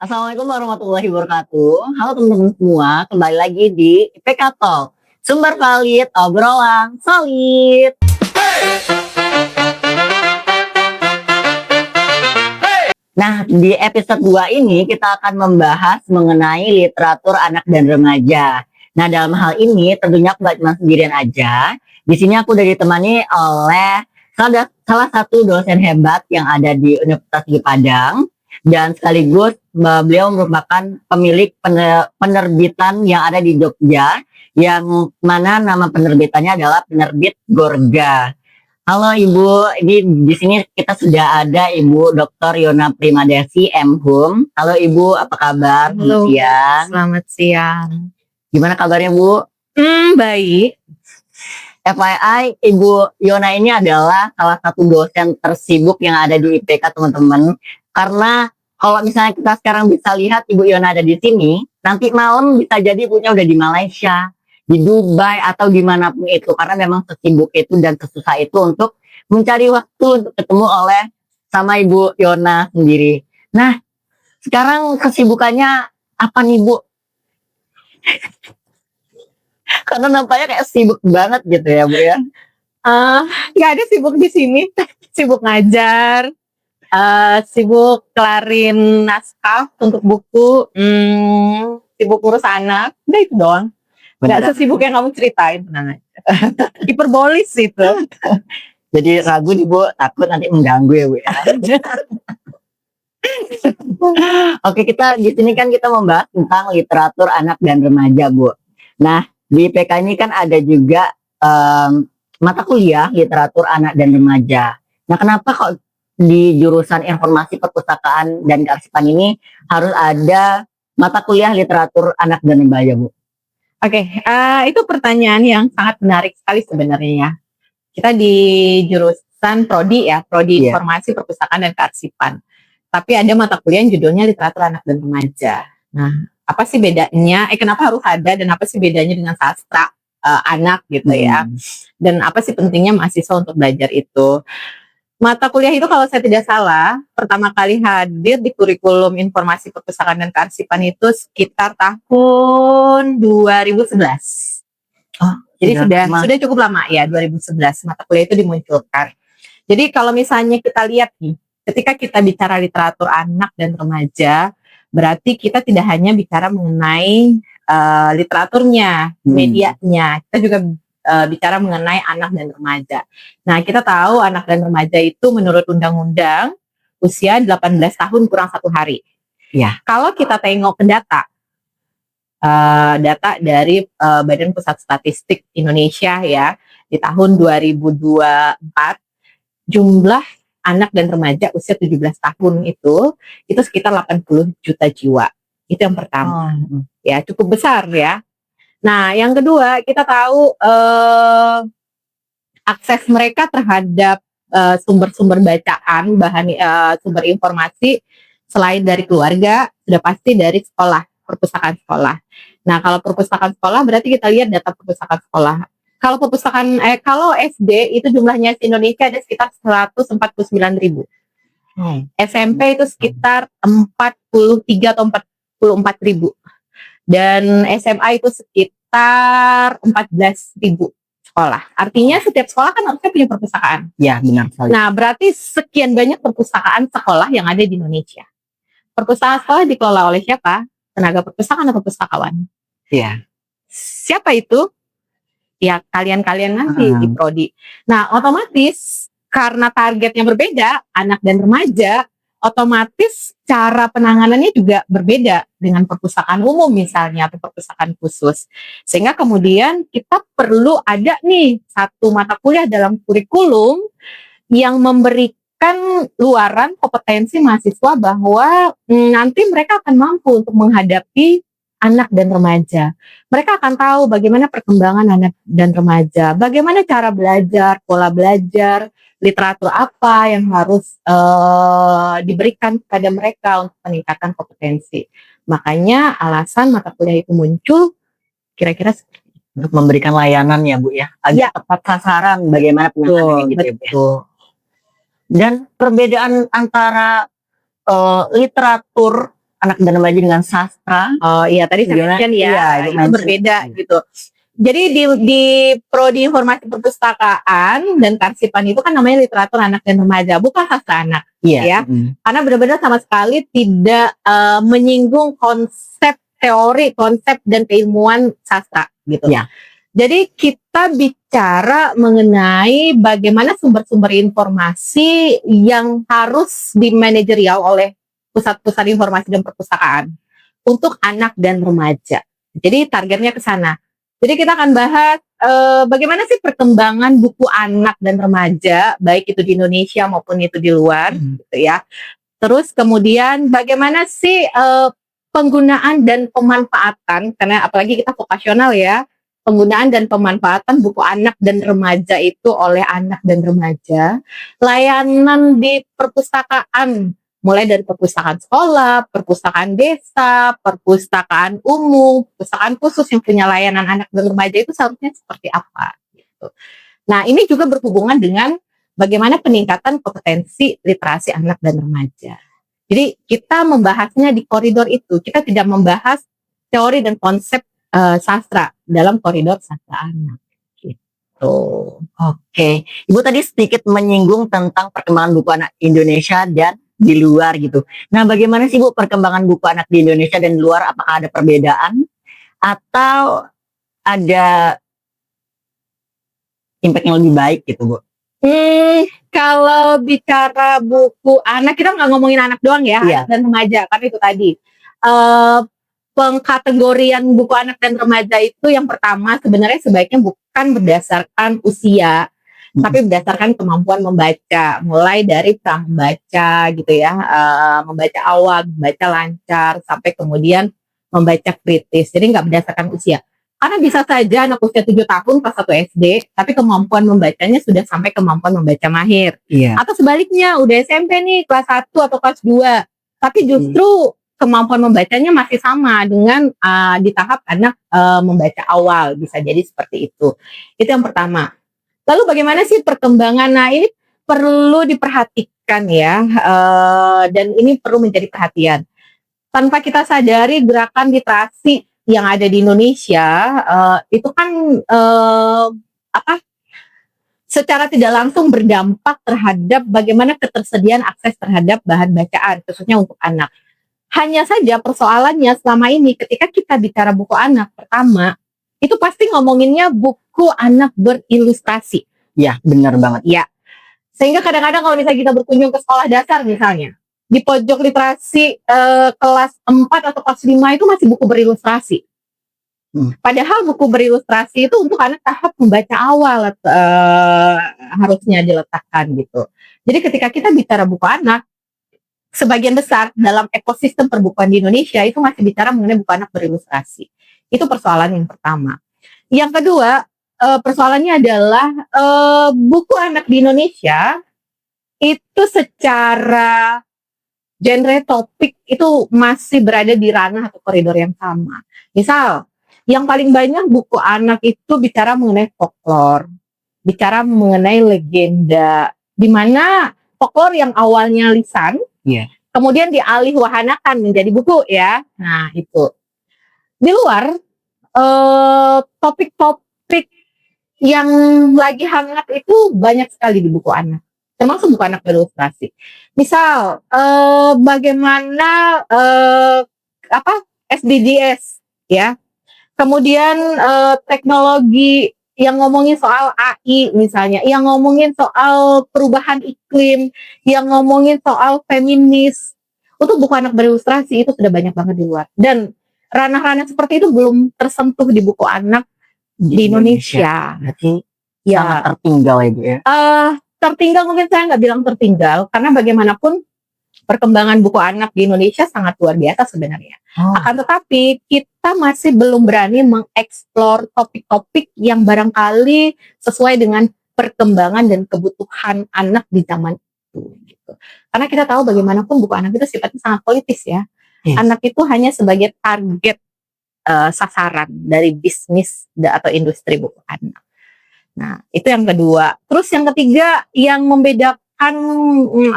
Assalamualaikum warahmatullahi wabarakatuh. Halo teman-teman semua, kembali lagi di IPK Talk. Sumber valid, obrolan solid. Nah, di episode 2 ini kita akan membahas mengenai literatur anak dan remaja. Nah, dalam hal ini tentunya aku gak cuma sendirian aja. Di sini aku udah ditemani oleh salah satu dosen hebat yang ada di Universitas Gigi Padang, dan sekaligus beliau merupakan pemilik penerbitan yang ada di Jogja, yang mana nama penerbitannya adalah penerbit Gorga. Halo Ibu, ini di sini kita sudah ada Ibu Dr. Yona Primadesi M.Hum. Halo Ibu, apa kabar? Halo, Siang. selamat siang. Gimana kabarnya Bu? Baik. FYI, Ibu Yona ini adalah salah satu dosen tersibuk yang ada di IPK teman-teman. Karena kalau misalnya kita sekarang bisa lihat Ibu Yona ada di sini, nanti malam bisa jadi Ibunya udah di Malaysia, di Dubai, atau dimanapun itu. Karena memang sesibuk itu dan sesusah itu untuk mencari waktu untuk ketemu oleh sama Ibu Yona sendiri. Nah, sekarang kesibukannya apa nih Bu? Karena nampaknya kayak sibuk banget gitu ya Bu ya. Nggak ada sibuk di sini, sibuk ngajar, sibuk kelarin naskah untuk buku, sibuk ngurus anak, udah itu doang. Nggak sesibuk yang kamu ceritain, tenang aja. Hiperbolis itu. Jadi ragu nih Bu, takut nanti mengganggu ya Bu ya. Oke, kita di sini kan kita membahas tentang literatur anak dan remaja Bu. Nah, di IPK ini kan ada juga mata kuliah literatur anak dan remaja. Nah, kenapa kok di jurusan informasi perpustakaan dan kearsipan ini harus ada mata kuliah literatur anak dan remaja Bu? Oke, itu pertanyaan yang sangat menarik sekali sebenarnya ya. Kita di jurusan Prodi ya, Prodi Informasi Perpustakaan dan Kearsipan. Tapi ada mata kuliah yang judulnya literatur anak dan remaja. Nah, apa sih bedanya? Kenapa harus ada dan apa sih bedanya dengan sastra anak gitu ya? Dan apa sih pentingnya mahasiswa untuk belajar itu? Mata kuliah itu kalau saya tidak salah pertama kali hadir di kurikulum informasi perpustakaan dan kearsipan itu sekitar tahun 2011. Oh, jadi sudah cukup lama ya, 2011 mata kuliah itu dimunculkan. Jadi kalau misalnya kita lihat nih, ketika kita bicara literatur anak dan remaja, berarti kita tidak hanya bicara mengenai literaturnya, medianya, kita juga bicara mengenai anak dan remaja. Nah, kita tahu anak dan remaja itu menurut undang-undang usia 18 tahun kurang 1 hari. Ya. Kalau kita tengok ke data dari Badan Pusat Statistik Indonesia ya, di tahun 2024 jumlah anak dan remaja usia 17 tahun itu sekitar 80 juta jiwa. Itu yang pertama. Ya, cukup besar ya. Nah, yang kedua, kita tahu akses mereka terhadap sumber-sumber bacaan, sumber informasi selain dari keluarga, sudah pasti dari sekolah, perpustakaan sekolah. Nah, kalau perpustakaan sekolah berarti kita lihat data perpustakaan sekolah. Kalau SD itu jumlahnya di Indonesia ada sekitar 149.000. SMP itu sekitar 43 atau 44.000. Dan SMA itu sekitar 14.000 sekolah. Artinya setiap sekolah kan harusnya punya perpustakaan. Ya, benar sekali. Nah, berarti sekian banyak perpustakaan sekolah yang ada di Indonesia. Perpustakaan sekolah dikelola oleh siapa? Tenaga perpustakaan atau pustakawan? Iya. Siapa itu? Ya, kalian-kalian nanti di Prodi. Nah, otomatis karena targetnya berbeda, anak dan remaja, otomatis cara penanganannya juga berbeda dengan perpustakaan umum misalnya atau perpustakaan khusus. Sehingga kemudian kita perlu ada nih satu mata kuliah dalam kurikulum yang memberikan luaran kompetensi mahasiswa bahwa nanti mereka akan mampu untuk menghadapi anak dan remaja. Mereka akan tahu bagaimana perkembangan anak dan remaja, bagaimana cara belajar, pola belajar, literatur apa yang harus diberikan kepada mereka untuk meningkatkan kompetensi. Makanya alasan mata kuliah itu muncul kira-kira untuk memberikan layanan ya Bu ya, agak tepat sasaran bagaimana penanganannya gitu ya Bu ya. Dan perbedaan antara literatur anak dan remaja dengan sastra. Oh iya, tadi saya Gimana? mention ya, Iya, itu itu mention. berbeda gitu. Jadi di prodi informasi perpustakaan dan kearsipan itu kan namanya literatur anak dan remaja, bukan sastra anak. Iya. Ya. Karena benar-benar sama sekali tidak menyinggung konsep teori, konsep dan keilmuan sastra gitu. Ya. Jadi kita bicara mengenai bagaimana sumber-sumber informasi yang harus dimanajerial oleh pusat-pusat informasi dan perpustakaan untuk anak dan remaja. Jadi targetnya ke sana. Jadi kita akan bahas bagaimana sih perkembangan buku anak dan remaja, baik itu di Indonesia maupun itu di luar, gitu ya. Terus kemudian bagaimana sih penggunaan dan pemanfaatan, karena apalagi kita vokasional ya, penggunaan dan pemanfaatan buku anak dan remaja itu oleh anak dan remaja, layanan di perpustakaan, mulai dari perpustakaan sekolah, perpustakaan desa, perpustakaan umum, perpustakaan khusus yang punya layanan anak dan remaja itu seharusnya seperti apa gitu. Nah, ini juga berhubungan dengan bagaimana peningkatan kompetensi literasi anak dan remaja. Jadi kita membahasnya di koridor itu, kita tidak membahas teori dan konsep sastra dalam koridor sastra anak. Gitu. Oke, Ibu tadi sedikit menyinggung tentang perkembangan buku anak Indonesia dan di luar gitu. Nah, bagaimana sih Bu perkembangan buku anak di Indonesia dan di luar? Apakah ada perbedaan atau ada impact yang lebih baik gitu Bu? Kalau bicara buku anak, kita nggak ngomongin anak doang ya, Iya. anak dan remaja, karena itu tadi. Pengkategorian buku anak dan remaja itu yang pertama sebenarnya sebaiknya bukan berdasarkan usia, tapi berdasarkan kemampuan membaca, mulai dari membaca gitu ya, membaca awal, membaca lancar, sampai kemudian membaca kritis. Jadi nggak berdasarkan usia. Karena bisa saja anak usia 7 tahun kelas 1 SD, tapi kemampuan membacanya sudah sampai kemampuan membaca mahir. Iya. Atau sebaliknya, udah SMP nih, kelas 1 atau kelas 2, tapi justru kemampuan membacanya masih sama dengan di tahap anak membaca awal, bisa jadi seperti itu. Itu yang pertama. Lalu bagaimana sih perkembangan? Nah, ini perlu diperhatikan ya, dan ini perlu menjadi perhatian. Tanpa kita sadari gerakan literasi yang ada di Indonesia itu kan secara tidak langsung berdampak terhadap bagaimana ketersediaan akses terhadap bahan bacaan, khususnya untuk anak. Hanya saja persoalannya selama ini ketika kita bicara buku anak, pertama itu pasti ngomonginnya buku anak berilustrasi. Ya, benar banget. Ya. Sehingga kadang-kadang kalau misalnya kita berkunjung ke sekolah dasar misalnya, di pojok literasi kelas 4 atau kelas 5 itu masih buku berilustrasi. Padahal buku berilustrasi itu untuk anak tahap membaca awal harusnya diletakkan gitu. Jadi ketika kita bicara buku anak, sebagian besar dalam ekosistem perbukuan di Indonesia itu masih bicara mengenai buku anak berilustrasi. Itu persoalan yang pertama. Yang kedua, persoalannya adalah buku anak di Indonesia itu secara genre topik itu masih berada di ranah atau koridor yang sama. Misal, yang paling banyak buku anak itu bicara mengenai folklore, bicara mengenai legenda, di mana folklore yang awalnya lisan, kemudian dialih wahanakan menjadi buku ya. Nah itu. Di luar topik-topik yang lagi hangat itu banyak sekali di buku anak, termasuk buku anak berilustrasi. Misal bagaimana SDGs ya. Kemudian teknologi yang ngomongin soal AI misalnya, yang ngomongin soal perubahan iklim, yang ngomongin soal feminis. Untuk buku anak berilustrasi itu sudah banyak banget di luar. Dan ranah-ranah seperti itu belum tersentuh di buku anak di Indonesia. Berarti ya sangat tertinggal ya Bu ya? Tertinggal mungkin saya nggak bilang tertinggal, karena bagaimanapun perkembangan buku anak di Indonesia sangat luar biasa sebenarnya. Akan tetapi kita masih belum berani mengeksplor topik-topik yang barangkali sesuai dengan perkembangan dan kebutuhan anak di zaman itu. Gitu. Karena kita tahu bagaimanapun buku anak itu sifatnya sangat politis ya. Anak itu hanya sebagai target sasaran dari bisnis atau industri buku anak. Nah itu yang kedua. Terus yang ketiga yang membedakan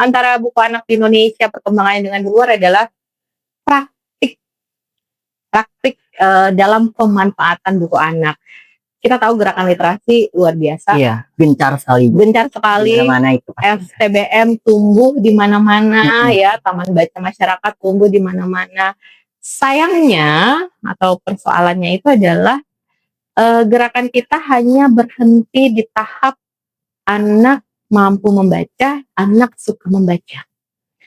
antara buku anak di Indonesia perkembangannya dengan di luar adalah praktik dalam pemanfaatan buku anak. Kita tahu gerakan literasi luar biasa, Iya, gencar sekali. Bu. gencar sekali. Di mana-mana itu pasti. FTBM tumbuh di mana-mana, Mm-mm. ya, taman baca masyarakat tumbuh di mana-mana. Sayangnya atau persoalannya itu adalah gerakan kita hanya berhenti di tahap anak mampu membaca, anak suka membaca.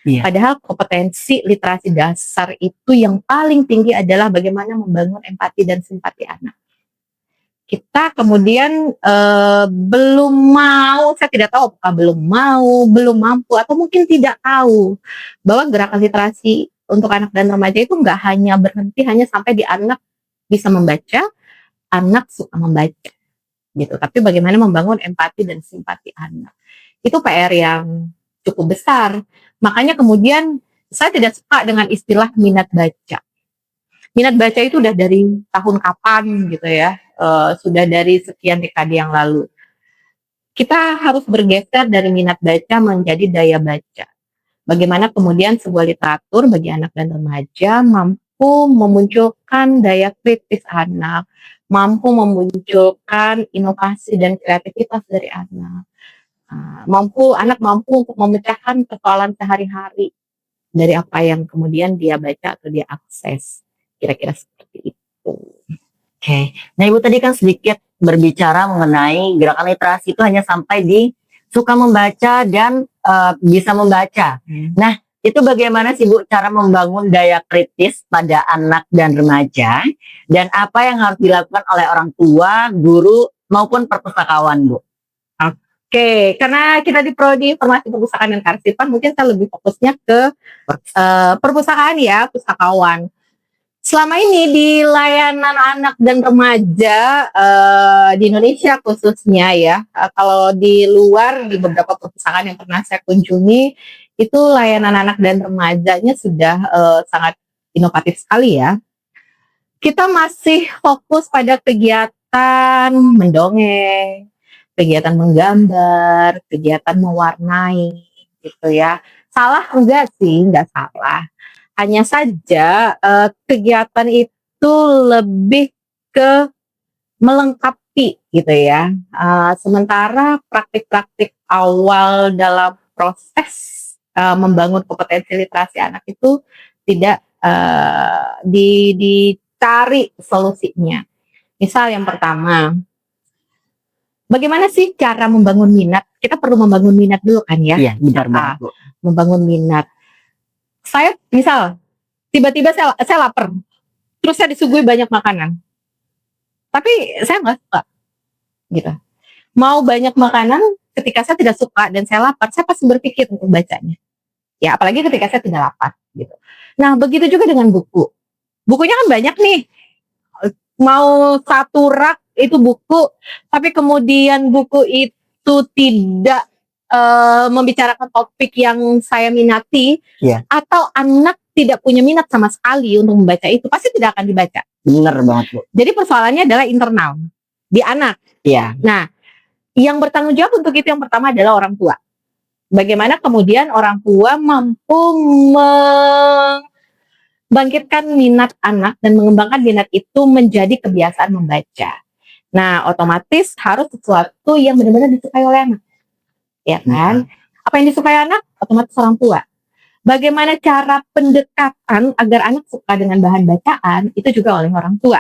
Iya. Padahal kompetensi literasi dasar itu yang paling tinggi adalah bagaimana membangun empati dan simpati anak. Kita kemudian belum mau, saya tidak tahu apakah belum mau, belum mampu, atau mungkin tidak tahu bahwa gerakan literasi untuk anak dan remaja itu nggak hanya berhenti hanya sampai di anak bisa membaca, anak suka membaca, gitu. Tapi bagaimana membangun empati dan simpati anak. Itu PR yang cukup besar. Makanya kemudian saya tidak suka dengan istilah minat baca. Minat baca itu udah dari tahun kapan gitu ya, sudah dari sekian dekade yang lalu. Kita harus bergeser dari minat baca menjadi daya baca. Bagaimana kemudian sebuah literatur bagi anak dan remaja mampu memunculkan daya kritis anak, mampu memunculkan inovasi dan kreativitas dari anak. Anak mampu untuk memecahkan persoalan sehari-hari dari apa yang kemudian dia baca atau dia akses. Kira-kira seperti itu. Oke. Nah, Ibu tadi kan sedikit berbicara mengenai gerakan literasi itu hanya sampai di suka membaca dan bisa membaca. Nah, itu bagaimana sih Bu cara membangun daya kritis pada anak dan remaja, dan apa yang harus dilakukan oleh orang tua, guru maupun perpustakawan, Bu? Oke, karena kita di Prodi Informasi Perpustakaan dan Kearsipan, mungkin saya lebih fokusnya ke perpustakaan ya, pustakawan. Selama ini di layanan anak dan remaja di Indonesia khususnya ya, kalau di luar di beberapa perpustakaan yang pernah saya kunjungi, itu layanan anak dan remajanya sudah sangat inovatif sekali ya. Kita masih fokus pada kegiatan mendongeng, kegiatan menggambar, kegiatan mewarnai, gitu ya. Salah enggak sih? Enggak salah. Hanya saja kegiatan itu lebih ke melengkapi, gitu ya. Sementara praktik-praktik awal dalam proses membangun kompetensi literasi anak itu tidak dicari solusinya. Misal yang pertama, bagaimana sih cara membangun minat? Kita perlu membangun minat dulu kan ya? Iya, benar banget, Bu. Membangun minat. Saya misal tiba-tiba saya lapar, terus saya disuguhi banyak makanan, tapi saya nggak suka, gitu. Mau banyak makanan, ketika saya tidak suka dan saya lapar, saya pasti berpikir untuk bacanya. Ya, apalagi ketika saya tidak lapar, gitu. Nah, begitu juga dengan buku. Bukunya kan banyak nih. Mau satu rak itu buku, tapi kemudian buku itu tidak membicarakan topik yang saya minati, atau anak tidak punya minat sama sekali untuk membaca itu, pasti tidak akan dibaca. Benar banget, Bu. Jadi persoalannya adalah internal di anak. Iya. Nah, yang bertanggung jawab untuk itu yang pertama adalah orang tua. Bagaimana kemudian orang tua mampu membangkitkan minat anak dan mengembangkan minat itu menjadi kebiasaan membaca. Nah, otomatis harus sesuatu yang benar-benar disukai oleh anak. Ya kan? Apa yang disukai anak? Otomatis orang tua. Bagaimana cara pendekatan agar anak suka dengan bahan bacaan, itu juga oleh orang tua.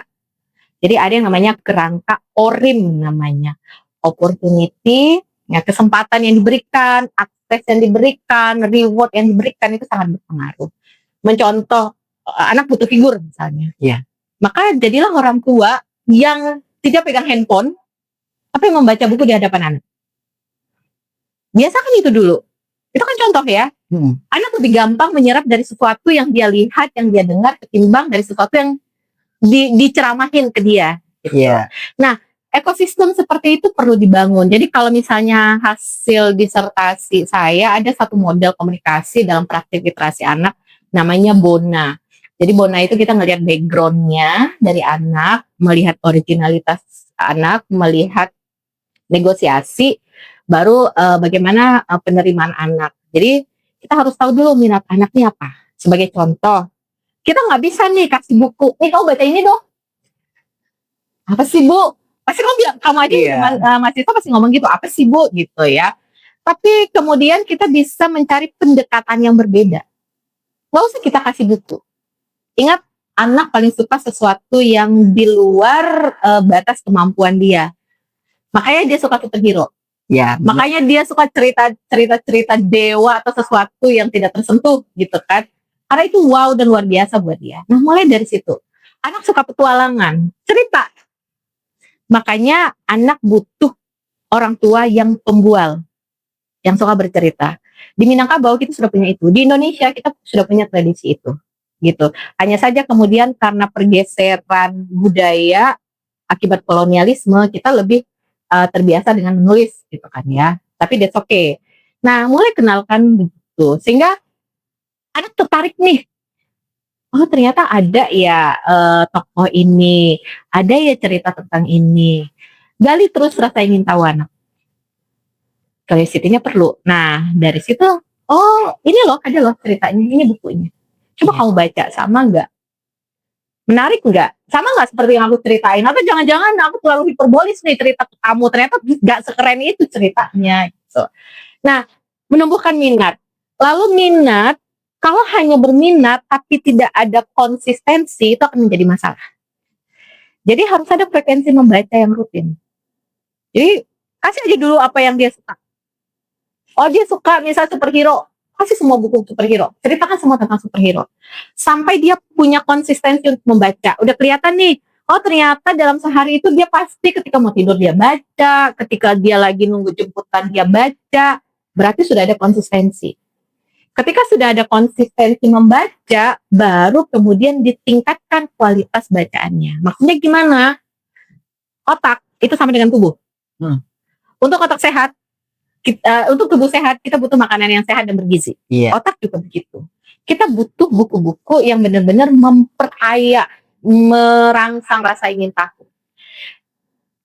Jadi ada yang namanya kerangka ORIM namanya. Opportunity, ya, kesempatan yang diberikan, akses yang diberikan, reward yang diberikan itu sangat berpengaruh. Mencontoh, anak butuh figur misalnya. Iya. Maka jadilah orang tua yang tidak pegang handphone, tapi membaca buku di hadapan anak. Biasakan itu dulu. Itu kan contoh ya. Anak lebih gampang menyerap dari sesuatu yang dia lihat, yang dia dengar, ketimbang dari sesuatu yang diceramahin ke dia. Gitu. Nah, ekosistem seperti itu perlu dibangun. Jadi kalau misalnya hasil disertasi saya ada satu model komunikasi dalam praktik literasi anak, namanya Bona. Jadi Bona itu kita ngelihat backgroundnya dari anak, melihat originalitas anak, melihat negosiasi, baru bagaimana penerimaan anak. Jadi kita harus tahu dulu minat anak ini apa. Sebagai contoh, Kita nggak bisa nih kasih buku, nih kamu baca ini dong. Apa sih Bu? Pasti kamu bilang, kamu aja Iya. mahasiswa pasti ngomong gitu, apa sih Bu gitu ya. Tapi kemudian kita bisa mencari pendekatan yang berbeda. Nggak usah kita kasih buku. Ingat, anak paling suka sesuatu yang di luar batas kemampuan dia. Makanya dia suka superhero. Ya, Makanya dia suka cerita dewa atau sesuatu yang tidak tersentuh gitu kan. Karena itu wow dan luar biasa buat dia. Nah, mulai dari situ. Anak suka petualangan, cerita. Makanya anak butuh orang tua yang pembual, yang suka bercerita. Di Minangkabau kita sudah punya itu. Di Indonesia kita sudah punya tradisi itu. Gitu. Hanya saja kemudian karena pergeseran budaya akibat kolonialisme, kita lebih terbiasa dengan menulis gitu kan ya. Tapi that's okay. Nah, mulai kenalkan begitu. Sehingga anak tertarik nih. Oh, ternyata ada ya tokoh ini, ada ya cerita tentang ini. Gali terus rasa ingin tahu anak. Curiosity-nya perlu. Nah, dari situ, oh ini loh, ada loh ceritanya, ini bukunya. Coba kamu baca, sama nggak? Menarik nggak? Sama nggak seperti yang aku ceritain? Atau jangan-jangan aku terlalu hiperbolis nih cerita ke kamu, ternyata nggak sekeren itu ceritanya. Gitu. Nah, menumbuhkan minat. Lalu minat, kalau hanya berminat tapi tidak ada konsistensi, itu akan menjadi masalah. Jadi harus ada frekuensi membaca yang rutin. Jadi kasih aja dulu apa yang dia suka. Oh, dia suka misal superhero, kasih semua buku superhero, ceritakan semua tentang superhero. Sampai dia punya konsistensi untuk membaca. Udah kelihatan nih, oh ternyata dalam sehari itu dia pasti ketika mau tidur dia baca, ketika dia lagi nunggu jemputan dia baca, berarti sudah ada konsistensi. Ketika sudah ada konsistensi membaca, baru kemudian ditingkatkan kualitas bacaannya. Maksudnya gimana? Otak itu sama dengan tubuh. Untuk otak sehat, untuk tubuh sehat, kita butuh makanan yang sehat dan bergizi. Iya. Otak juga begitu. Kita butuh buku-buku yang benar-benar memperkaya, merangsang rasa ingin tahu.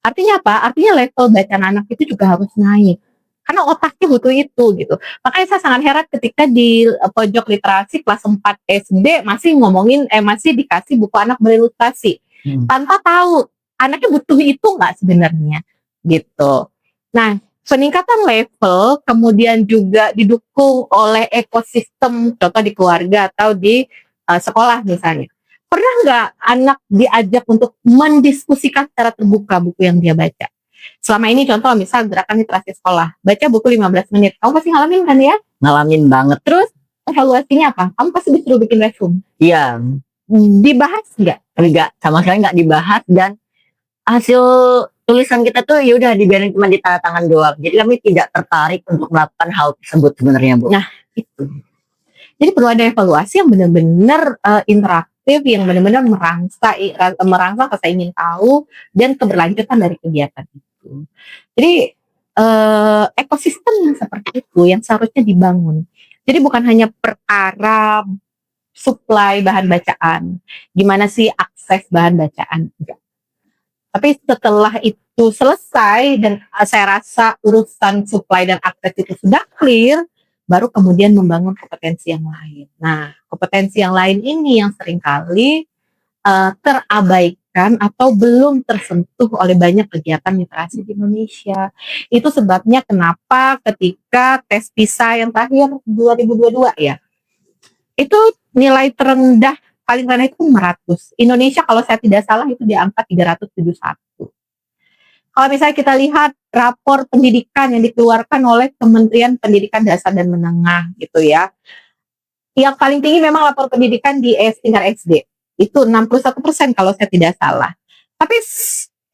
Artinya apa? Artinya level bacaan anak itu juga harus naik. Karena otaknya butuh itu gitu. Makanya saya sangat heran ketika di pojok literasi kelas 4 SD masih ngomongin, masih dikasih buku anak berilustrasi. Tanpa tahu anaknya butuh itu nggak sebenarnya gitu. Nah, peningkatan level kemudian juga didukung oleh ekosistem, contoh di keluarga atau di sekolah misalnya. Pernah nggak anak diajak untuk mendiskusikan secara terbuka buku yang dia baca? Selama ini contoh misal gerakan literasi sekolah, baca buku 15 menit. Kamu pasti ngalamin kan ya? Ngalamin banget. Terus evaluasinya apa? Kamu pasti disuruh bikin resume. Iya. Dibahas nggak? Enggak, sama sekali nggak dibahas, dan hasil tulisan kita tuh ya udah dibiarin cuma di tanda tangan doang. Jadi kami tidak tertarik untuk melakukan hal tersebut sebenarnya, Bu. Nah, itu. Jadi perlu ada evaluasi yang benar-benar interaktif, yang benar-benar merangsang rasa ingin tahu dan keberlanjutan dari kegiatan itu. Jadi ekosistem yang seperti itu yang seharusnya dibangun. Jadi bukan hanya perkara supply bahan bacaan, gimana sih akses bahan bacaan, enggak. Tapi setelah itu selesai dan saya rasa urusan supply dan akses itu sudah clear, baru kemudian membangun kompetensi yang lain. Nah, kompetensi yang lain ini yang seringkali terabaikan atau belum tersentuh oleh banyak kegiatan literasi di Indonesia. Itu sebabnya kenapa ketika tes PISA yang terakhir 2022 ya, itu nilai terendah, paling rendah itu 500. Indonesia kalau saya tidak salah itu di angka 371. Kalau misalnya kita lihat rapor pendidikan yang dikeluarkan oleh Kementerian Pendidikan Dasar dan Menengah gitu ya, yang paling tinggi memang rapor pendidikan di tingkat SD. Itu 61% kalau saya tidak salah. Tapi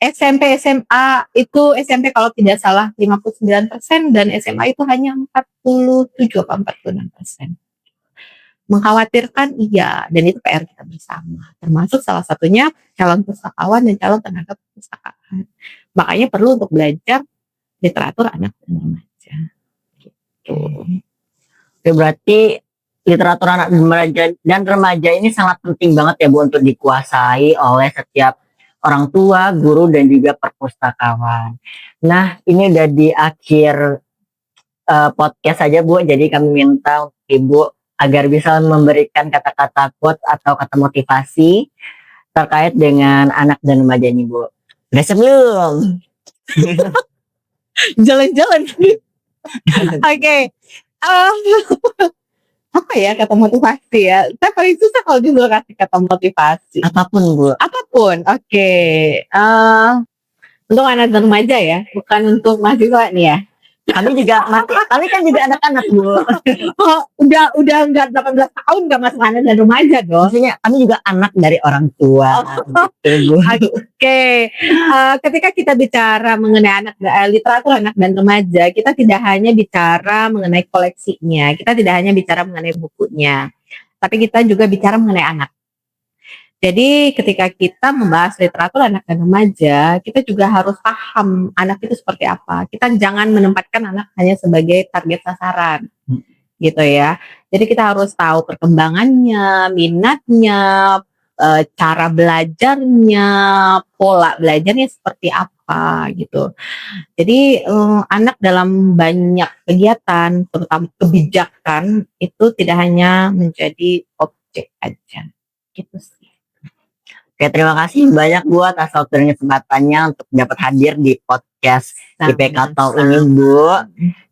SMP, SMA itu SMP kalau tidak salah 59% dan SMA itu hanya 47 atau 46%. Mengkhawatirkan iya, dan itu PR kita bersama. Termasuk salah satunya calon pustakawan dan calon tenaga perpustakaan. Makanya perlu untuk belajar literatur anak dan remaja. Gitu. Oke, berarti literatur anak dan remaja ini sangat penting banget ya, Bu, untuk dikuasai oleh setiap orang tua, guru, dan juga perpustakawan. Nah, ini udah di akhir podcast saja, Bu. Jadi kami minta Ibu agar bisa memberikan kata-kata quote atau kata motivasi terkait dengan anak dan remaja ini, Bu. Udah siap belum? Jalan-jalan. Oke. Eh, apa ya kata motivasi ya? Saya paling susah kalau disuruh kasih kata motivasi. Apapun, Bu. Apapun. Oke. Untuk anak dan remaja ya, bukan untuk mahasiswa nih ya. Kami kan juga anak-anak, Bu. Oh, udah enggak 18 tahun enggak masuk anak dan remaja dong. Maksudnya kami juga anak dari orang tua. Gitu, Bu. Oke, ketika kita bicara mengenai literatur anak dan remaja, kita tidak hanya bicara mengenai koleksinya, kita tidak hanya bicara mengenai bukunya, tapi kita juga bicara mengenai anak. Jadi ketika kita membahas literatur anak dan remaja, kita juga harus paham anak itu seperti apa. Kita jangan menempatkan anak hanya sebagai target sasaran, gitu ya. Jadi kita harus tahu perkembangannya, minatnya, cara belajarnya, pola belajarnya seperti apa gitu. Jadi anak dalam banyak kegiatan, terutama kebijakan, itu tidak hanya menjadi objek aja, gitu sih. Oke, terima kasih banyak Bu atas waktu dan kesempatannya untuk dapat hadir di podcast IPK Talk ini, Bu.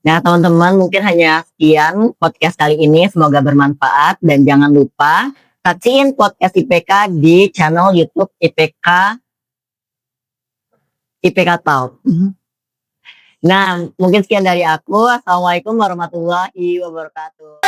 Nah, teman-teman, mungkin hanya sekian podcast kali ini. Semoga bermanfaat dan jangan lupa saksiin podcast IPK di channel YouTube IPK Talk. Nah, mungkin sekian dari aku. Assalamualaikum warahmatullahi wabarakatuh.